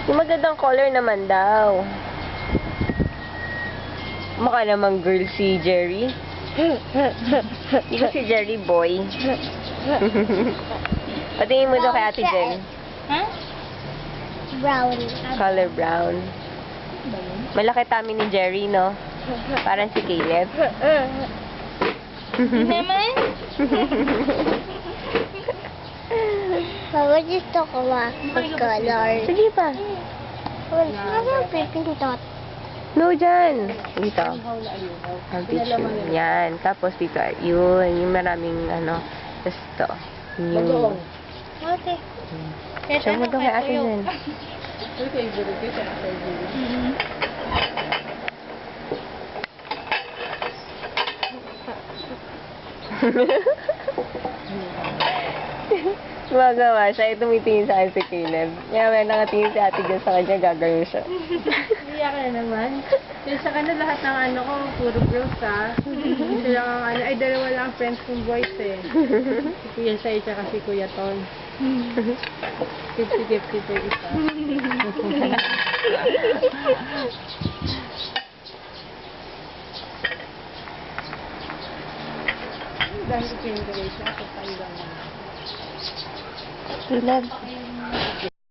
Yung magandang color naman daw. Mukha namang girl si Jerry. Di ba si Jerry boy? Patingin mo daw kay Ate Jen. Ha? Brown. Color brown. Malaki tummy ni Jerry, no? Parang si Caleb. Hindi naman. Mama, gusto ko mag-color. Sige pa. Wala pipindot. No, dyan. Dito. Ang picture. Yan. Tapos dito, yun. Yung maraming, ano, tapos ito. New. Okay. Siya mo daw kay Ate Jen. Gumagawa siya. Tumitingin sa akin si Caleb. May nakatingin si Ate Jen sa kanya, gagawin siya. Iyak ka na naman. Yung sa kanila lahat ng ano ko, puro girls ha. Isa lang ang ano, ay dalawa lang ang friends kong boys eh. Si Kuya Sai tsaka si Kuya Ton. 50-50 po isa. Dahil ito yung relation ako sa ilang Caleb.